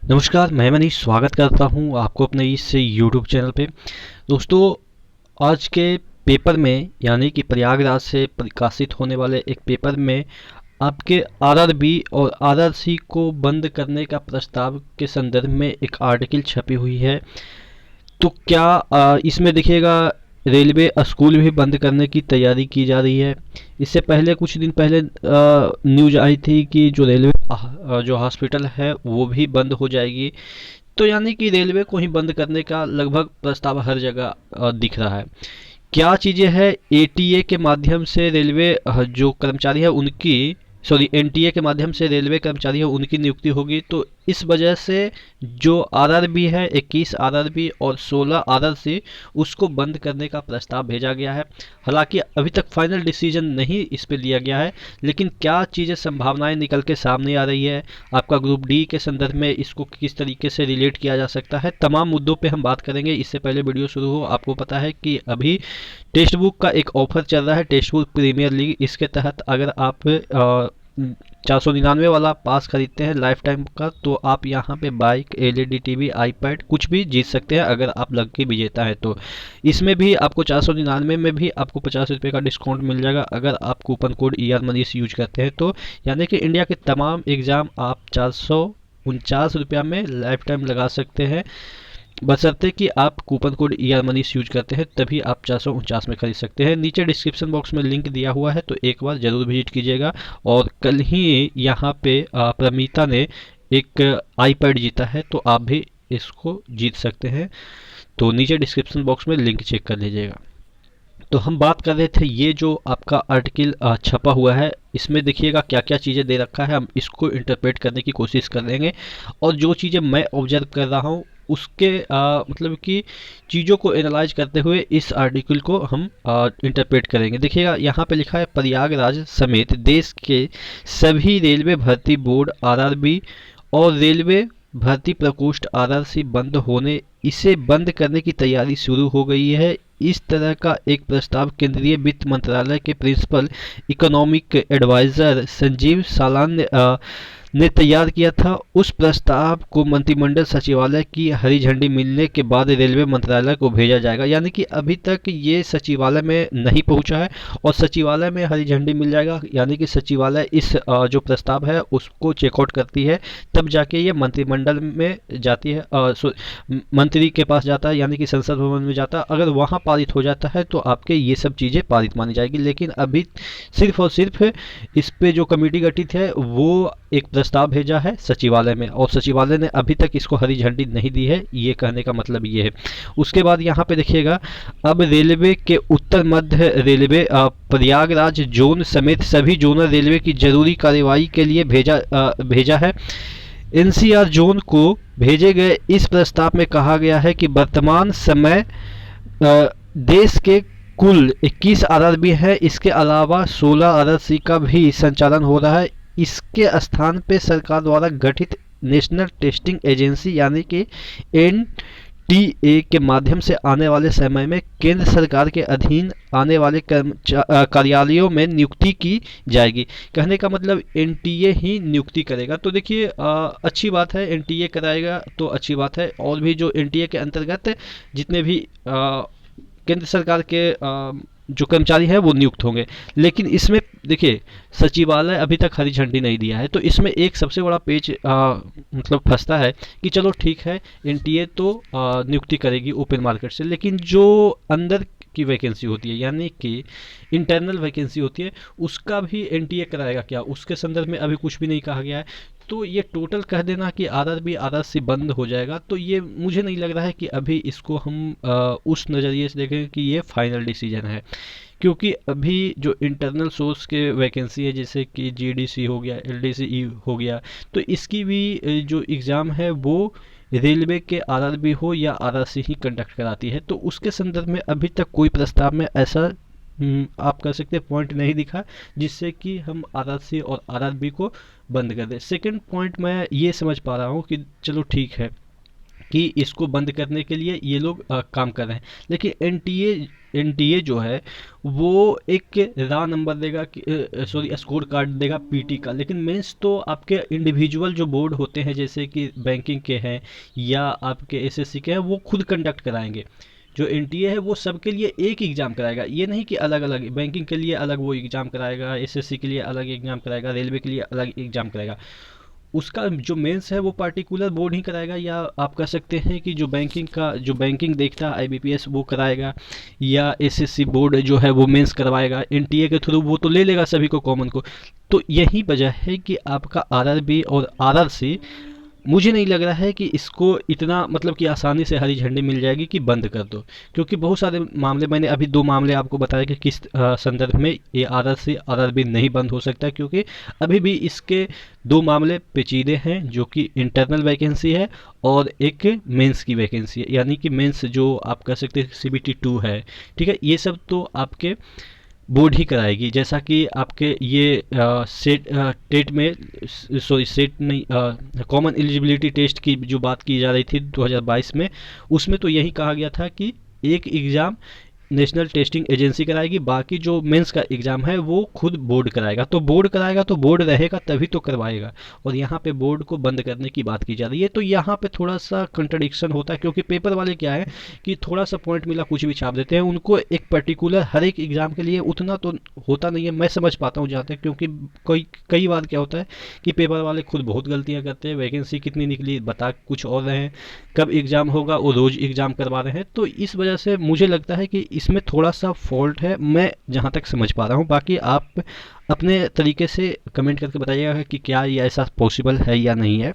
नमस्कार, मैं मनीष स्वागत करता हूं आपको अपने इस यूट्यूब चैनल पे। दोस्तों, आज के पेपर में यानी कि प्रयागराज से प्रकाशित होने वाले एक पेपर में आपके आरआरबी और आरआरसी को बंद करने का प्रस्ताव के संदर्भ में एक आर्टिकल छपी हुई है। तो क्या इसमें देखिएगा, रेलवे स्कूल भी बंद करने की तैयारी की जा रही है। इससे पहले कुछ दिन पहले न्यूज आई थी कि जो रेलवे जो हॉस्पिटल है वो भी बंद हो जाएगी। तो यानी कि रेलवे को ही बंद करने का लगभग प्रस्ताव हर जगह दिख रहा है। क्या चीज़ें हैं, एटीए के माध्यम से रेलवे जो कर्मचारी है उनकी, सॉरी, एनटीए के माध्यम से रेलवे कर्मचारी है उनकी नियुक्ति होगी। तो इस वजह से जो आरआरबी है, 21 आरआरबी और 16 आरआरसी, उसको बंद करने का प्रस्ताव भेजा गया है। हालांकि अभी तक फाइनल डिसीजन नहीं इस पे लिया गया है, लेकिन क्या चीज़ें संभावनाएं निकल के सामने आ रही है, आपका ग्रुप डी के संदर्भ में इसको किस तरीके से रिलेट किया जा सकता है, तमाम मुद्दों पे हम बात करेंगे। इससे पहले वीडियो शुरू हो, आपको पता है कि अभी टेक्स्ट बुक का एक ऑफर चल रहा है, टेक्स्ट बुक प्रीमियर लीग। इसके तहत अगर आप 499 वाला पास खरीदते हैं लाइफ टाइम का, तो आप यहाँ पे बाइक, एलईडी टीवी, आईपैड कुछ भी जीत सकते हैं अगर आप लकी विजेता हैं। तो इसमें भी आपको 499 में भी आपको 50 रुपये का डिस्काउंट मिल जाएगा अगर आप coupon code ER Manish use करते हैं। तो यानी कि इंडिया के तमाम एग्ज़ाम आप 449 रुपया में लाइफ टाइम लगा सकते हैं, बशर्ते कि आप coupon code ER Manish use करते हैं, तभी आप 449 में खरीद सकते हैं। नीचे डिस्क्रिप्शन बॉक्स में लिंक दिया हुआ है, तो एक बार ज़रूर विजिट कीजिएगा। और कल ही यहाँ पे प्रमीता ने एक आईपैड जीता है, तो आप भी इसको जीत सकते हैं। तो नीचे डिस्क्रिप्शन बॉक्स में लिंक चेक कर लीजिएगा। तो हम बात कर रहे थे, ये जो आपका आर्टिकल छपा हुआ है, इसमें देखिएगा क्या क्या चीज़ें दे रखा है, हम इसको इंटरप्रेट करने की कोशिश करेंगे। और जो चीज़ें मैं ऑब्जर्व कर रहा हूँ उसके मतलब कि चीज़ों को एनालाइज करते हुए इस आर्टिकल को हम इंटरप्रेट करेंगे। देखिएगा, यहाँ पे लिखा है प्रयागराज समेत देश के सभी रेलवे भर्ती बोर्ड आरआरबी और रेलवे भर्ती प्रकोष्ठ आरआरसी बंद होने, इसे बंद करने की तैयारी शुरू हो गई है। इस तरह का एक प्रस्ताव केंद्रीय वित्त मंत्रालय के प्रिंसिपल इकोनॉमिक एडवाइजर संजीव सालान ने तैयार किया था। उस प्रस्ताव को मंत्रिमंडल सचिवालय की हरी झंडी मिलने के बाद रेलवे मंत्रालय को भेजा जाएगा। यानी कि अभी तक ये सचिवालय में नहीं पहुंचा है और सचिवालय में हरी झंडी मिल जाएगा, यानी कि सचिवालय इस जो प्रस्ताव है उसको चेकआउट करती है, तब जाके ये मंत्रिमंडल में जाती है, मंत्री के पास जाता है, यानी कि संसद भवन में जाता है। अगर वहाँ पारित हो जाता है तो आपके ये सब चीज़ें पारित मानी जाएगी। लेकिन अभी सिर्फ और सिर्फ इस पे जो कमेटी गठित है वो एक प्रस्ताव भेजा है सचिवालय में, और सचिवालय ने अभी तक इसको हरी झंडी नहीं दी है। ये कहने का मतलब ये है। उसके बाद यहाँ पे देखिएगा, अब रेलवे के उत्तर मध्य रेलवे प्रयागराज जोन समेत सभी जोनल रेलवे की जरूरी कार्रवाई के लिए भेजा है। एनसीआर जोन को भेजे गए इस प्रस्ताव में कहा गया है कि वर्तमान समय देश के कुल 21 आरआरबी है, इसके अलावा 16 आरआरसी का भी संचालन हो रहा है। इसके स्थान पे सरकार द्वारा गठित नेशनल टेस्टिंग एजेंसी यानी कि एनटीए के माध्यम से आने वाले समय में केंद्र सरकार के अधीन आने वाले कार्यालयों में नियुक्ति की जाएगी। कहने का मतलब एनटीए ही नियुक्ति करेगा। तो देखिए, अच्छी बात है, एनटीए कराएगा तो अच्छी बात है। और भी जो एनटीए के अंतर्गत जितने भी केंद्र सरकार के जो कर्मचारी हैं वो नियुक्त होंगे। लेकिन इसमें देखिए, सचिवालय अभी तक हरी झंडी नहीं दिया है, तो इसमें एक सबसे बड़ा पेच मतलब फंसता है कि चलो ठीक है, एनटीए तो नियुक्ति करेगी ओपन मार्केट से, लेकिन जो अंदर की वैकेंसी होती है यानी कि इंटरनल वैकेंसी होती है, उसका भी एनटीए कराएगा क्या, उसके संदर्भ में अभी कुछ भी नहीं कहा गया है। तो ये टोटल कह देना कि आरआरबी आरआरसी बंद हो जाएगा, तो ये मुझे नहीं लग रहा है कि अभी इसको हम उस नज़रिए से देखें कि ये फाइनल डिसीजन है। क्योंकि अभी जो इंटरनल सोर्स के वैकेंसी है, जैसे कि जीडीसी हो गया, एलडीसी हो गया, तो इसकी भी जो एग्ज़ाम है वो रेलवे के आरआरबी हो या आरआरसी ही कंडक्ट कराती है। तो उसके संदर्भ में अभी तक कोई प्रस्ताव में ऐसा आप कह सकते हैं पॉइंट नहीं दिखा जिससे कि हम आरआरसी और आरआरबी को बंद कर दें। सेकंड पॉइंट मैं ये समझ पा रहा हूँ कि चलो ठीक है, कि इसको बंद करने के लिए ये लोग काम कर रहे हैं। लेकिन एनटीए जो है वो एक रा नंबर देगा कि सॉरी स्कोर कार्ड देगा पीटी का, लेकिन मेंस तो आपके इंडिविजुअल जो बोर्ड होते हैं जैसे कि बैंकिंग के हैं या आपके एसएससी के हैं वो खुद कंडक्ट कराएंगे। जो एनटीए है वो सबके लिए एक एग्ज़ाम कराएगा, ये नहीं कि अलग अलग बैंकिंग के लिए अलग वो एग्ज़ाम कराएगा, एसएससी के लिए अलग एग्ज़ाम कराएगा, रेलवे के लिए अलग एग्ज़ाम कराएगा। उसका जो मेंस है वो पार्टिकुलर बोर्ड ही कराएगा, या आप कह सकते हैं कि जो बैंकिंग देखता है आईबीपीएस वो कराएगा, या एसएससी बोर्ड जो है वो मेंस करवाएगा एनटीए के थ्रू, वो तो ले लेगा सभी को कॉमन को। तो यही वजह है कि आपका आरआरबी और आरआरसी, मुझे नहीं लग रहा है कि इसको इतना मतलब कि आसानी से हरी झंडी मिल जाएगी कि बंद कर दो, क्योंकि बहुत सारे मामले, मैंने अभी 2 मामले आपको बताया कि किस संदर्भ में ये आरआरसी आरआरबी नहीं बंद हो सकता, क्योंकि अभी भी इसके 2 मामले पेचीदे हैं, जो कि इंटरनल वैकेंसी है और एक मेंस की वैकेंसी है, यानी कि मेंस जो आप कह सकते हैं सीबीटी 2 है। ठीक है, ये सब तो आपके बोर्ड ही कराएगी, जैसा कि आपके ये टेट में, सॉरी सेट नहीं, कॉमन एलिजिबिलिटी टेस्ट की जो बात की जा रही थी 2022 में, उसमें तो यही कहा गया था कि एक एग्ज़ाम नेशनल टेस्टिंग एजेंसी कराएगी, बाकी जो मेंस का एग्ज़ाम है वो खुद बोर्ड कराएगा। तो बोर्ड कराएगा तो बोर्ड रहेगा तभी तो करवाएगा, और यहाँ पे बोर्ड को बंद करने की बात की जा रही है। तो यहाँ पे थोड़ा सा कंट्रडिक्शन होता है, क्योंकि पेपर वाले क्या है कि थोड़ा सा पॉइंट मिला कुछ भी छाप देते हैं, उनको एक पर्टिकुलर हर एक एग्ज़ाम के लिए उतना तो होता नहीं है। मैं समझ पाता हूँ जहाँ तक, क्योंकि कई बार क्या होता है कि पेपर वाले खुद बहुत गलतियाँ करते हैं, वैकेंसी कितनी निकली बता कुछ और रहे हैं, कब एग्ज़ाम होगा वो रोज़ एग्ज़ाम करवा रहे हैं। तो इस वजह से मुझे लगता है कि इसमें थोड़ा सा फॉल्ट है, मैं जहाँ तक समझ पा रहा हूँ। बाकी आप अपने तरीके से कमेंट करके बताइएगा कि क्या ये ऐसा पॉसिबल है या नहीं है।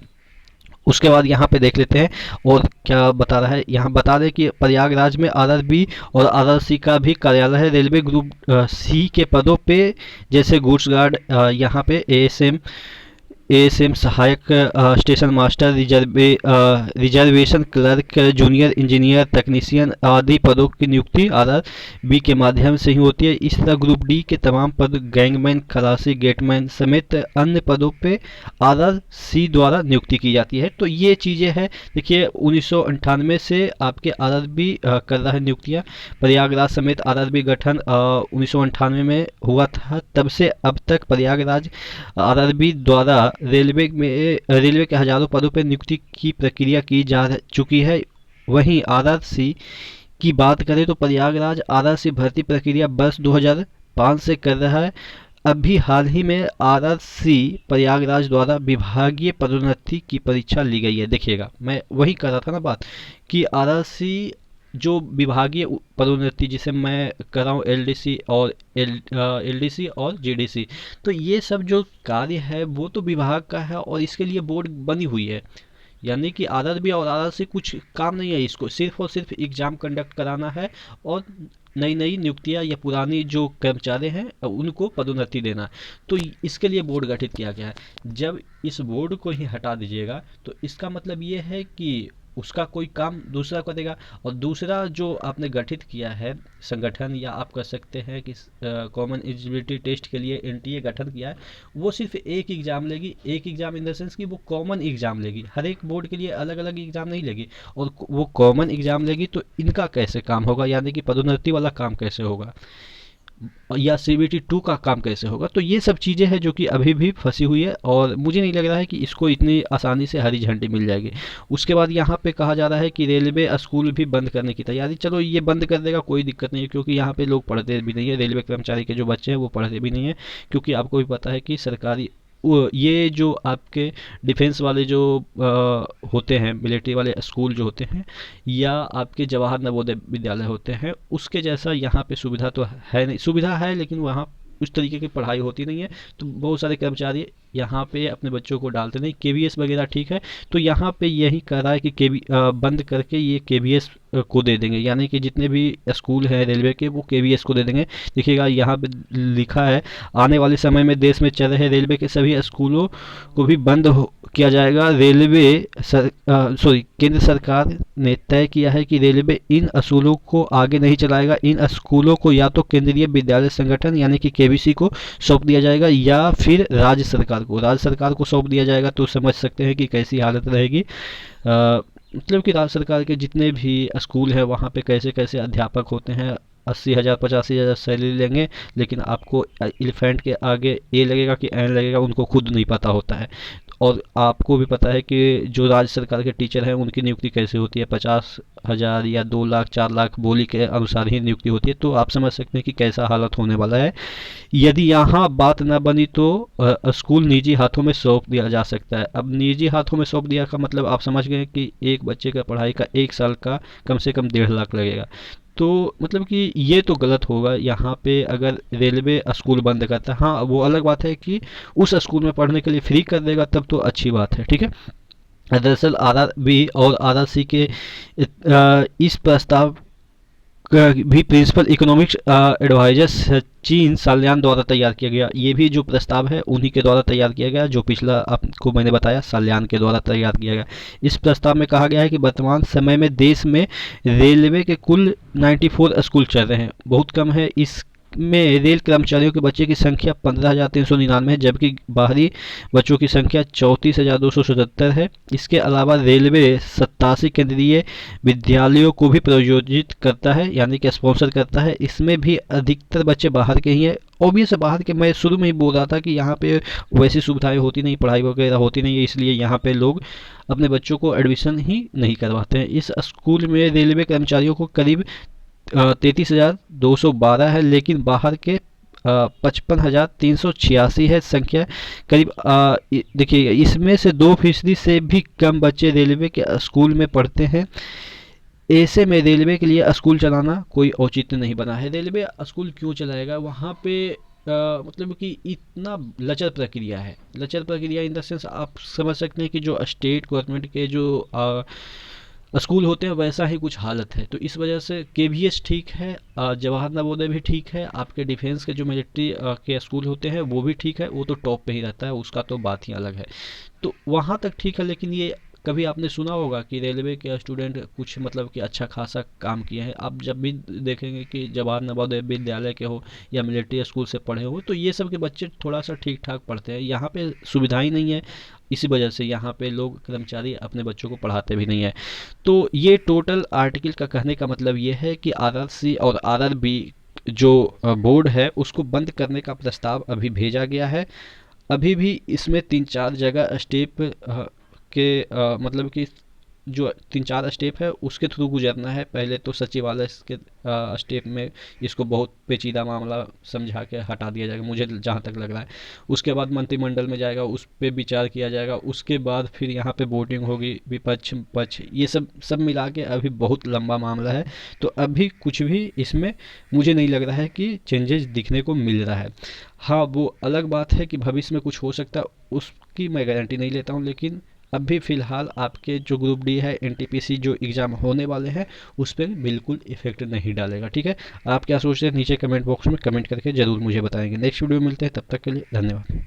उसके बाद यहाँ पे देख लेते हैं और क्या बता रहा है। यहाँ बता दें कि प्रयागराज में आरआरबी और आरआरसी का भी कार्यालय है। रेलवे ग्रुप सी के पदों पे जैसे गुड्स गार्ड, यहाँ पे एएसएम सहायक station master, reservation clerk, junior engineer, technician आदि पदों की नियुक्ति आरआरबी के माध्यम से ही होती है। इस तरह ग्रुप डी के तमाम पद, गैंगमैन, खलासी, गेटमैन समेत अन्य पदों पे आरआरसी द्वारा नियुक्ति की जाती है। तो ये चीज़ें हैं। देखिए 1998 से आपके आरआरबी कर रहा है नियुक्तियाँ। प्रयागराज समेत आरआरबी गठन 1998 में हुआ था। तब से अब तक प्रयागराज आरआरबी द्वारा रेलवे के हजारों पदों पर नियुक्ति की प्रक्रिया की जा चुकी है। वहीं आरआरसी की बात करें तो प्रयागराज आरआरसी भर्ती प्रक्रिया वर्ष 2005 से कर रहा है। अभी हाल ही में आरआरसी प्रयागराज द्वारा विभागीय पदोन्नति की परीक्षा ली गई है। देखिएगा, मैं वही कर रहा था ना बात कि आरआरसी जो विभागीय पदोन्नति जिसे मैं कर रहा हूँ एलडीसी और जीडीसी, तो ये सब जो कार्य है वो तो विभाग का है और इसके लिए बोर्ड बनी हुई है। यानी कि आरआरबी और आरआरसी कुछ काम नहीं है, इसको सिर्फ और सिर्फ एग्ज़ाम कंडक्ट कराना है और नई नई नियुक्तियां या पुरानी जो कर्मचारी हैं उनको पदोन्नति देना। तो इसके लिए बोर्ड गठित किया गया है। जब इस बोर्ड को ही हटा दीजिएगा तो इसका मतलब ये है कि उसका कोई काम दूसरा करेगा। और दूसरा जो आपने गठित किया है संगठन, या आप कह सकते हैं कि कॉमन एलिजिबिलिटी टेस्ट के लिए एनटीए गठन किया है, वो सिर्फ एक एग्ज़ाम लेगी। एक एग्ज़ाम इन द सेंस कि वो कॉमन एग्ज़ाम लेगी, हर एक बोर्ड के लिए अलग अलग एग्ज़ाम नहीं लेगी। और वो कॉमन एग्ज़ाम लेगी तो इनका कैसे काम होगा, यानी कि पदोन्नति वाला काम कैसे होगा, या सीबीटी 2 का काम कैसे होगा। तो ये सब चीज़ें हैं जो कि अभी भी फंसी हुई है और मुझे नहीं लग रहा है कि इसको इतनी आसानी से हरी झंडी मिल जाएगी। उसके बाद यहाँ पे कहा जा रहा है कि रेलवे स्कूल भी बंद करने की तैयारी। चलो ये बंद कर देगा, कोई दिक्कत नहीं है, क्योंकि यहाँ पे लोग पढ़ते भी नहीं है। रेलवे कर्मचारी के जो बच्चे हैं वो पढ़ते भी नहीं है, क्योंकि आपको भी पता है कि सरकारी ये जो आपके डिफेंस वाले जो होते हैं, मिलिट्री वाले स्कूल जो होते हैं, या आपके जवाहर नवोदय विद्यालय होते हैं, उसके जैसा यहाँ पे सुविधा तो है नहीं। सुविधा है लेकिन वहाँ उस तरीके की पढ़ाई होती नहीं है। तो बहुत सारे कर्मचारी यहाँ पे अपने बच्चों को डालते नहीं। केवीएस वगैरह ठीक है, तो यहाँ पे यही कह रहा है कि बंद करके ये केवीएस को दे देंगे, यानी कि जितने भी स्कूल हैं रेलवे के वो केवीएस को दे देंगे। देखिएगा यहाँ पे लिखा है, आने वाले समय में देश में चल रहे रेलवे के सभी स्कूलों को भी बंद किया जाएगा। केंद्र सरकार ने तय किया है कि रेलवे इन असूलों को आगे नहीं चलाएगा। इन स्कूलों को या तो केंद्रीय विद्यालय संगठन यानी कि केबीसी को सौंप दिया जाएगा, या फिर राज्य सरकार को सौंप दिया जाएगा। तो समझ सकते हैं कि कैसी हालत रहेगी। मतलब कि राज्य सरकार के जितने भी स्कूल है वहाँ पे कैसे कैसे अध्यापक होते हैं, 80,000 85,000 सैलरी लेंगे, लेकिन आपको एलिफेंट के आगे ए लगेगा कि एन लगेगा उनको खुद नहीं पता होता है। और आपको भी पता है कि जो राज्य सरकार के टीचर हैं उनकी नियुक्ति कैसे होती है, 50,000 या 2 लाख 4 लाख बोली के अनुसार ही नियुक्ति होती है। तो आप समझ सकते हैं कि कैसा हालत होने वाला है। यदि यहाँ बात ना बनी तो स्कूल निजी हाथों में सौंप दिया जा सकता है। अब निजी हाथों में सौंप दिया का मतलब आप समझ गए कि एक बच्चे का पढ़ाई का 1 साल का कम से कम 1.5 लाख लगेगा। तो मतलब कि ये तो गलत होगा। यहाँ पे अगर रेलवे स्कूल बंद करता है, हाँ वो अलग बात है कि उस स्कूल में पढ़ने के लिए फ्री कर देगा, तब तो अच्छी बात है, ठीक है। दरअसल आरआरबी और आरआरसी के इस प्रस्ताव भी प्रिंसिपल इकोनॉमिक्स एडवाइजर सचिन साल्यान द्वारा तैयार किया गया। ये भी जो प्रस्ताव है उन्हीं के द्वारा तैयार किया गया, जो पिछला आपको मैंने बताया साल्यान के द्वारा तैयार किया गया। इस प्रस्ताव में कहा गया है कि वर्तमान समय में देश में रेलवे के कुल 94 स्कूल चल रहे हैं, बहुत कम है। इस में रेल कर्मचारियों के बच्चे की संख्या 15,399 है, जबकि बाहरी बच्चों की संख्या 34,277 है। इसके अलावा रेलवे 87 केंद्रीय विद्यालयों को भी प्रायोजित करता है, यानी कि स्पॉन्सर करता है। इसमें भी अधिकतर बच्चे बाहर के ही हैं। ऑब्वियस बाहर के, मैं शुरू में ही बोल रहा था कि यहाँ पे वैसी सुविधाएं होती नहीं, पढ़ाई वगैरह होती नहीं है, इसलिए यहाँ पे लोग अपने बच्चों को एडमिशन ही नहीं करवाते हैं। इस स्कूल में रेलवे कर्मचारियों को करीब 33,212 है, लेकिन बाहर के 55,386 है संख्या। करीब देखिए इसमें से 2% से भी कम बच्चे रेलवे के स्कूल में पढ़ते हैं। ऐसे में रेलवे के लिए स्कूल चलाना कोई औचित्य नहीं बना है। रेलवे स्कूल क्यों चलाएगा वहाँ पे? मतलब कि इतना लचर प्रक्रिया है, लचर प्रक्रिया इन द सेंस आप समझ सकते हैं कि जो स्टेट गवर्नमेंट के जो स्कूल होते हैं वैसा ही कुछ हालत है। तो इस वजह से केवीएस ठीक है, जवाहर नवोदय भी ठीक है, आपके डिफेंस के जो मिलिट्री के स्कूल होते हैं वो भी ठीक है, वो तो टॉप पे ही रहता है, उसका तो बात ही अलग है। तो वहाँ तक ठीक है, लेकिन ये कभी आपने सुना होगा कि रेलवे के स्टूडेंट कुछ मतलब कि अच्छा खासा काम किए हैं? आप जब भी देखेंगे कि जवाहर नवोदय विद्यालय के हो या मिलिट्री स्कूल से पढ़े हो, तो ये सब के बच्चे थोड़ा सा ठीक ठाक पढ़ते हैं। यहाँ पे सुविधाएं नहीं है, इसी वजह से यहाँ पे लोग कर्मचारी अपने बच्चों को पढ़ाते भी नहीं है। तो ये टोटल आर्टिकल का कहने का मतलब ये है कि आरआरसी और आरआरबी जो बोर्ड है उसको बंद करने का प्रस्ताव अभी भेजा गया है। अभी भी इसमें 3-4 जगह स्टेप के मतलब कि जो 3-4 स्टेप है उसके थ्रू गुजरना है। पहले तो सचिवालय के स्टेप में इसको बहुत पेचीदा मामला समझा के हटा दिया जाएगा, मुझे जहाँ तक लग रहा है। उसके बाद मंत्रिमंडल में जाएगा, उस पर विचार किया जाएगा। उसके बाद फिर यहाँ पे वोटिंग होगी, विपक्ष पक्ष, ये सब सब मिला के अभी बहुत लंबा मामला है। तो अभी कुछ भी इसमें मुझे नहीं लग रहा है कि चेंजेस दिखने को मिल रहा है। हाँ वो अलग बात है कि भविष्य में कुछ हो सकता है, उसकी मैं गारंटी नहीं लेता हूँ, लेकिन अभी फ़िलहाल आपके जो ग्रुप डी है, एनटीपीसी जो एग्ज़ाम होने वाले हैं उस पर बिल्कुल इफेक्ट नहीं डालेगा, ठीक है। आप क्या सोचते हैं नीचे कमेंट बॉक्स में कमेंट करके ज़रूर मुझे बताएंगे। नेक्स्ट वीडियो में मिलते हैं, तब तक के लिए धन्यवाद।